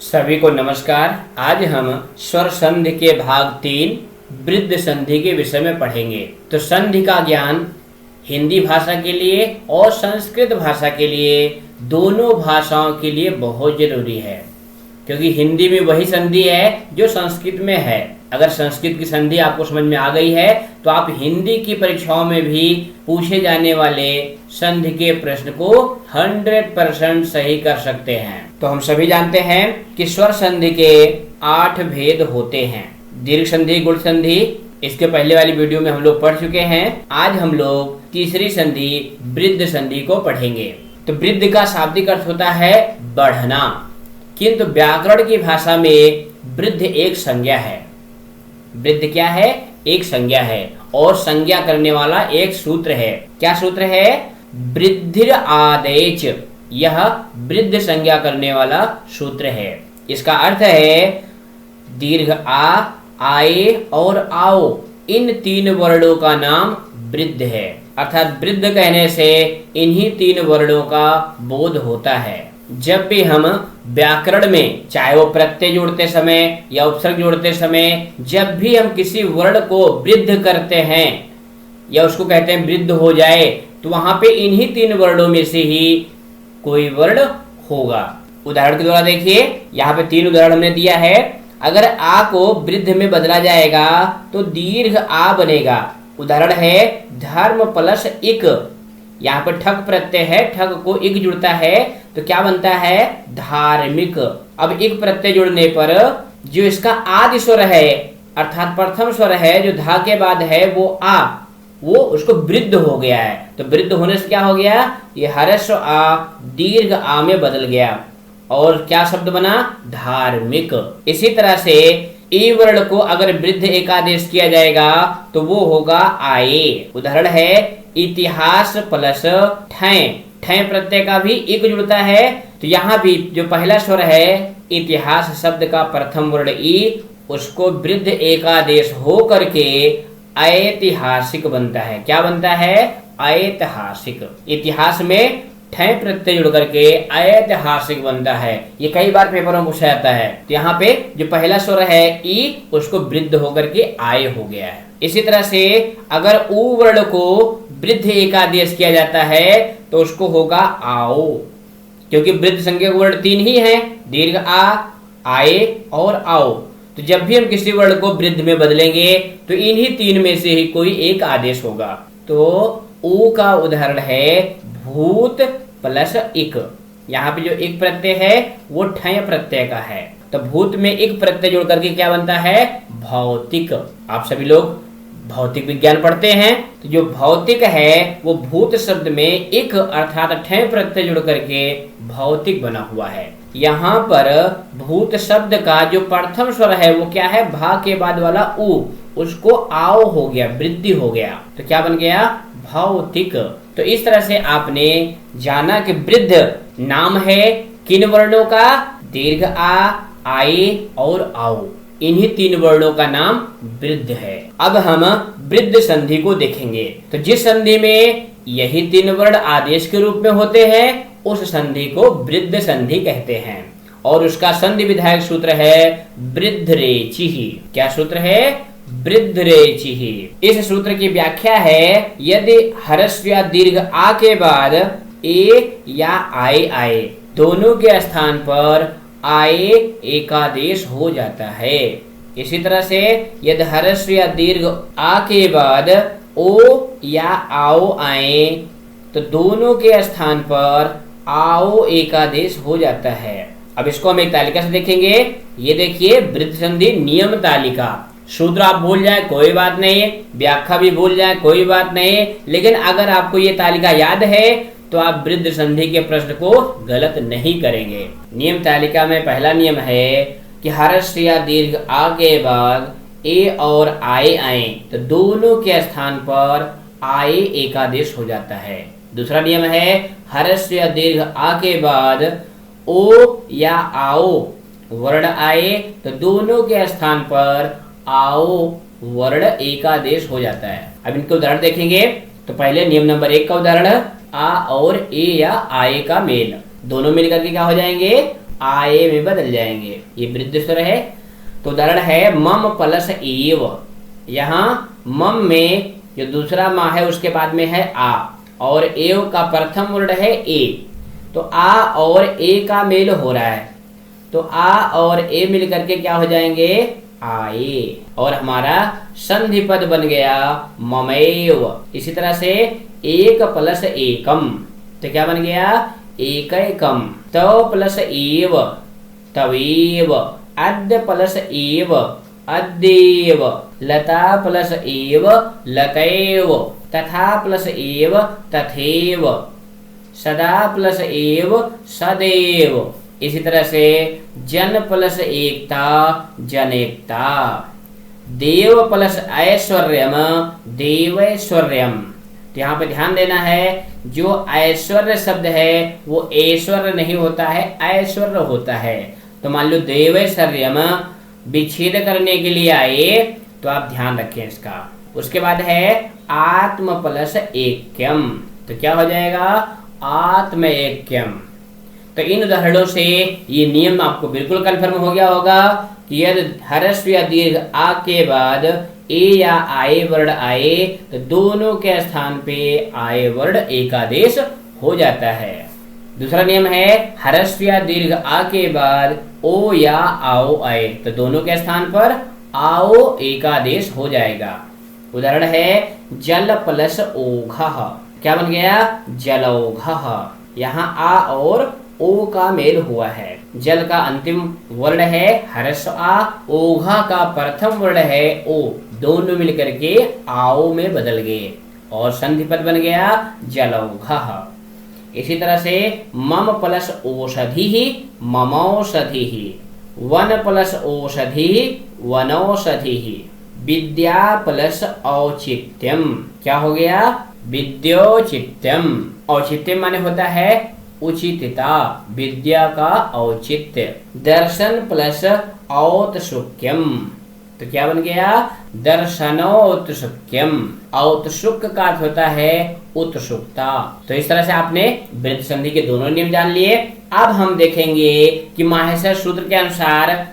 सभी को नमस्कार। आज हम स्वर संधि के भाग 3 वृद्ध संधि के विषय में पढ़ेंगे। तो संधि का ज्ञान हिंदी भाषा के लिए और संस्कृत भाषा के लिए, दोनों भाषाओं के लिए बहुत जरूरी है, क्योंकि हिंदी में वही संधि है जो संस्कृत में है। अगर संस्कृत की संधि आपको समझ में आ गई है तो आप हिंदी की परीक्षाओं में भी पूछे जाने वाले संधि के प्रश्न को 100% सही कर सकते हैं। तो हम सभी जानते हैं कि स्वर संधि के 8 भेद होते हैं। दीर्घ संधि, गुण संधि, इसके पहले वाली वीडियो में हम लोग पढ़ चुके हैं। आज हम लोग तीसरी संधि वृद्ध संधि को पढ़ेंगे। तो वृद्ध का शाब्दिक अर्थ होता है बढ़ना, किंतु व्याकरण की भाषा में वृद्ध एक संज्ञा है। वृद्ध क्या है? एक संज्ञा है, और संज्ञा करने वाला एक सूत्र है। क्या सूत्र है? वृद्धिर आदेश। यह वृद्ध संज्ञा करने वाला सूत्र है। इसका अर्थ है दीर्घ आ, आए और आओ, इन 3 वर्णों का नाम वृद्ध है। अर्थात वृद्ध कहने से इन्हीं 3 वर्णों का बोध होता है। जब भी हम व्याकरण में, चाहे वो प्रत्यय जोड़ते समय या उपसर्ग जोड़ते समय, जब भी हम किसी वर्ण को वृद्ध करते हैं या उसको कहते हैं वृद्ध हो जाए, तो वहां पे इन्हीं 3 वर्णों में से ही कोई वर्ण होगा। उदाहरण के द्वारा देखिए, यहाँ पे 3 उदाहरण हमने दिया है। अगर आ को वृद्ध में बदला जाएगा तो दीर्घ आ बनेगा। उदाहरण है धर्म प्लस इक। यहाँ पर ठक प्रत्यय है, ठक को इक जुड़ता है तो क्या बनता है? धार्मिक। अब इक प्रत्यय जुड़ने पर जो इसका आदि स्वर है, अर्थात प्रथम स्वर है जो धा के बाद है, वो आ, वो उसको वृद्ध हो गया है। तो वृद्ध होने से क्या हो गया? ये ह्रस्व आ दीर्घ आ में बदल गया, और क्या शब्द बना? धार्मिक। इसी तरह से ई वर्ण को अगर वृद्ध एकादेश किया जाएगा तो वो होगा आए। उदाहरण है इतिहास प्लस ठय। ठय प्रत्यय का भी इक जुड़ता है, तो यहाँ भी जो पहला स्वर है इतिहास शब्द का प्रथम वर्ण ई, उसको वृद्ध एकादेश हो करके ऐतिहासिक बनता है। क्या बनता है? ऐतिहासिक। इतिहास में ठय प्रत्यय जुड़ करके ऐतिहासिक बनता है। ये कई बार पेपरों में पूछा जाता है। तो यहाँ पे जो पहला स्वर है ई, उसको वृद्ध होकर के आय हो गया है। इसी तरह से अगर उ वर्ण को वृद्ध एकादेश किया जाता है तो उसको होगा आओ, क्योंकि वृद्ध संज्ञा वर्ण 3 ही है, दीर्घ आ, आए और आओ। तो जब भी हम किसी वर्ण को वृद्ध में बदलेंगे तो इन्हीं 3 में से ही कोई एक आदेश होगा। तो उ का उदाहरण है भूत प्लस इक। यहाँ पे जो एक प्रत्यय है वो ठय प्रत्यय का है, तो भूत में एक प्रत्यय जोड़ करके क्या बनता है? भौतिक। आप सभी लोग भौतिक विज्ञान पढ़ते हैं, तो जो भौतिक है वो भूत शब्द में एक अर्थात ठय प्रत्यय जुड़ करके भौतिक बना हुआ है। यहाँ पर भूत शब्द का जो प्रथम स्वर है वो क्या है? भा के बाद वाला उ, उसको आओ हो गया, वृद्धि हो गया, तो क्या बन गया? भौतिक। तो इस तरह से आपने जाना कि वृद्ध नाम है किन वर्णों का? दीर्घ आ, आए और आओ, इन्हीं 3 वर्णों का नाम वृद्ध है। अब हम वृद्ध संधि को देखेंगे। तो जिस संधि में यही 3 वर्ण आदेश के रूप में होते हैं उस संधि को वृद्ध संधि कहते हैं, और उसका संधि विधायक सूत्र है वृद्धरेचि। क्या सूत्र है? वृद्धरेचि। इस सूत्र की व्याख्या है यदि ह्रस्व या दीर्घ आ के बाद ए या आए आए, दोनों के स्थान पर आए एकादेश हो जाता है। इसी तरह से यदि ह्रस्व या दीर्घ आ के बाद ओ या आओ आए, तो दोनों के स्थान पर आओ एकादेश हो जाता है। अब इसको हम एक तालिका से देखेंगे। ये देखिए वृद्ध संधि नियम तालिका। सूत्र आप भूल जाए कोई बात नहीं, व्याख्या भी भूल जाए कोई बात नहीं, लेकिन अगर आपको ये तालिका याद है तो आप वृद्ध संधि के प्रश्न को गलत नहीं करेंगे। नियम तालिका में पहला नियम है कि ह्रस्व या दीर्घ आ के बाद ए और आए आए, तो दोनों के स्थान पर आए एकादेश हो जाता है। दूसरा नियम है ह्रस्व या दीर्घ आ के बाद ओ या आओ वर्ण आए, तो दोनों के स्थान पर आओ वर्ण एकादेश हो जाता है। अब इनके उदाहरण देखेंगे। तो पहले नियम नंबर 1 का उदाहरण, आ और ए या आए का मेल, दोनों मिलकर के क्या हो जाएंगे? आए में बदल जाएंगे। ये वृद्ध स्वर है। तो उदाहरण है मम प्लस एव। यहाँ मम में जो दूसरा मा है उसके बाद में है आ, और एव का प्रथम वर्ण है ए। तो आ और ए का मेल हो रहा है, तो आ और ए मिल करके क्या हो जाएंगे, आए। और हमारा संधि पद बन गया ममेव। इसी तरह से एक प्लस एकम, तो क्या बन गया, एकैकम। तव प्लस एव, तवेव। अद्य प्लस एव, अद्येव। लता प्लस एव, लतैव। तथा प्लस एव, तथैव। सदा प्लस एव, सदैव। इसी तरह से जन प्लस एकता, जनेकता। देव प्लस ऐश्वर्यम, देवैश्वर्यम। तो यहाँ पे ध्यान देना है, जो ऐश्वर्य शब्द है वो ऐश्वर्य नहीं होता है, ऐश्वर्य होता है। तो मान लो देवैश्वर्यम विच्छेद करने के लिए आए, तो आप ध्यान रखें इसका। उसके बाद है आत्म प्लस ऐक्यम, तो क्या हो जाएगा, आत्म ऐक्यम। तो इन उदाहरणों से ये नियम आपको बिल्कुल कंफर्म हो गया होगा कि यदि ह्रस्व या दीर्घ आ के बाद ए या आए वर्ण आए तो दोनों के स्थान पे आए वर्ण एकादेश हो जाता है। दूसरा नियम है ह्रस्व या दीर्घ आ के बाद ओ या आओ आए तो दोनों के स्थान पर आओ एकादेश हो जाएगा। उदाहरण है जल प्लस ओघः, क्या बन गया, जलौघः। यहाँ आ और ओ का मेल हुआ है। जल का अंतिम वर्ण है ह्रस्व आ, ओघा का प्रथम वर्ण है ओ, दोनों मिलकर के आओ में बदल गए और संधि पद बन गया जलौघः। इसी तरह से मम प्लस ओषधि, ममौषधि। वन प्लस ओषधि, वनौषधि। विद्या प्लस औचित्यम, क्या हो गया, विद्योचित्यम। औचित्यम माने होता है उचितता, विद्या का औचित्य। दर्शन प्लस औत्सुक्यम, तो क्या बन गया, दर्शनोत्सुक्यम। औत्सुक का अर्थ होता है उत्सुकता। तो इस तरह से आपने वृद्ध संधि के दोनों नियम जान लिए। अब हम देखेंगे कि माहेश्वर सूत्र के अनुसार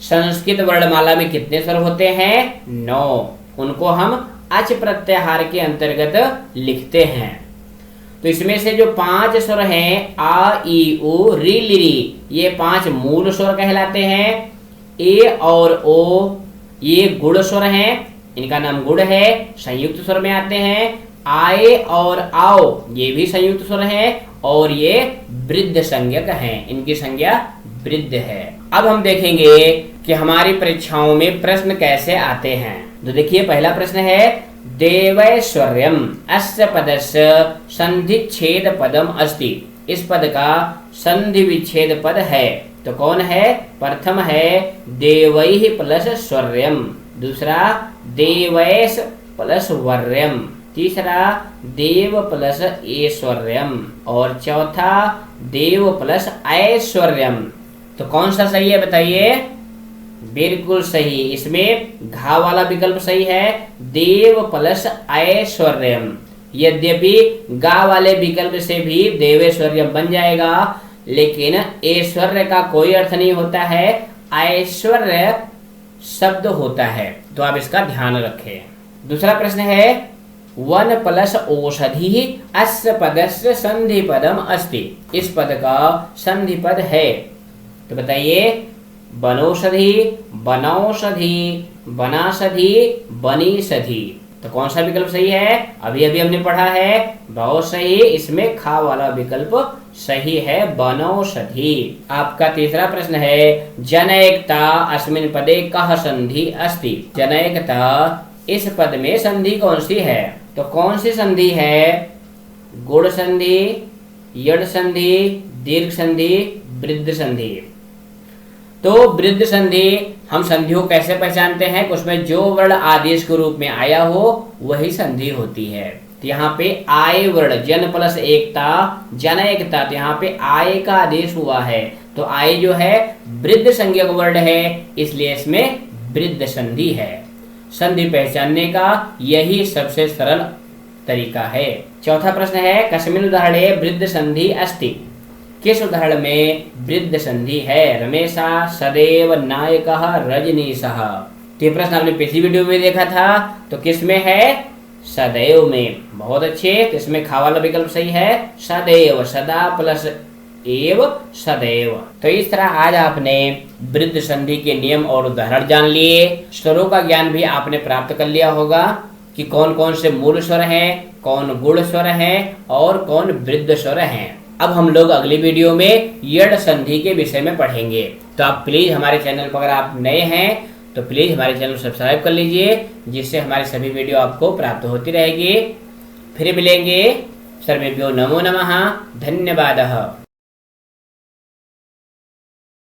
संस्कृत वर्णमाला में कितने स्वर होते हैं, 9। उनको हम अच प्रत्याहार के अंतर्गत लिखते हैं। तो इसमें से जो 5 स्वर हैं आ ई उ री ली री, ये 5 मूल स्वर कहलाते हैं। ए और ओ ये गुण स्वर हैं, इनका नाम गुण है, संयुक्त स्वर में आते हैं। आए और आओ ये भी संयुक्त स्वर हैं और ये वृद्ध संज्ञक हैं, इनकी संज्ञा वृद्ध है। अब हम देखेंगे कि हमारी परीक्षाओं में प्रश्न कैसे आते हैं। तो देखिए पहला प्रश्न है देवैश्वर्यम अस्य पदस्य संधिच्छेद पदम अस्ति। इस पद का संधि विच्छेद पद है, तो कौन है, प्रथम है देवैः प्लस स्वर्यम, दूसरा देवैश प्लस वर्यम, तीसरा देव प्लस ऐश्वर्यम और चौथा देव प्लस ऐश्वर्यम। तो कौन सा सही है बताइए, बिल्कुल सही, इसमें घा वाला विकल्प सही है, देव प्लस ऐश्वर्यम। यद्यपि गा वाले विकल्प से भी देवेश्वर्यम बन जाएगा, लेकिन ऐश्वर्य का कोई अर्थ नहीं होता है, ऐश्वर्य शब्द होता है, तो आप इसका ध्यान रखें। दूसरा प्रश्न है वन प्लस औषधि अस्य पदस्य संधि पदम अस्ति। इस पद का संधि पद है, तो बताइए बनौषधि, बनौषधि, बनाषधि, बनीषधि। तो कौन सा विकल्प सही है, अभी अभी हमने पढ़ा है, बहुत सही, इसमें खा वाला विकल्प सही है, बनौषधि। आपका तीसरा प्रश्न है जनैकता अस्मिन् पदे कः संधि अस्ति। जनैकता इस पद में संधि कौन सी है, तो कौन सी संधि है, गुण संधि, यड संधि, दीर्घ संधि, वृद्ध संधि। तो वृद्ध संधि हम संधियों कैसे पहचानते हैं, उसमें जो वर्ण आदेश के रूप में आया हो वही संधि होती है। तो यहाँ पे आए वर्ण जन प्लस एकता, जनैकता, तो यहाँ पे आए का आदेश हुआ है, तो आए जो है वृद्ध संज्ञक वर्ण है, इसलिए इसमें वृद्ध संधि है। संधि पहचानने का यही सबसे सरल तरीका है। चौथा प्रश्न है कस्मिन् उदाहरणे वृद्ध संधि अस्ति। किस उदाहरण में वृद्ध संधि है? रमेशा सदैव नायकः रजनीशः। तो ये प्रश्न आपने पिछली वीडियो में देखा था, तो किस में है? सदैव में। बहुत अच्छे, तो इसमें खा वाला विकल्प सही है, सदैव, सदा प्लस एव, सदैव। तो इस तरह आज आपने वृद्ध संधि के नियम और उदाहरण जान लिए। स्वरों का ज्ञान भी आपने प्राप्त कर लिया होगा कि कौन कौन से मूल स्वर हैं, कौन गुण स्वर हैं और कौन वृद्ध स्वर हैं। अब हम लोग अगली वीडियो में यड़ संधि के विषय में पढ़ेंगे। तो आप प्लीज हमारे चैनल पर अगर आप नए हैं तो प्लीज हमारे चैनल को सब्सक्राइब कर लीजिए, जिससे हमारी सभी वीडियो आपको प्राप्त होती रहेगी। फिर मिलेंगे। सर्वेभ्यो नमो नमः। धन्यवादः।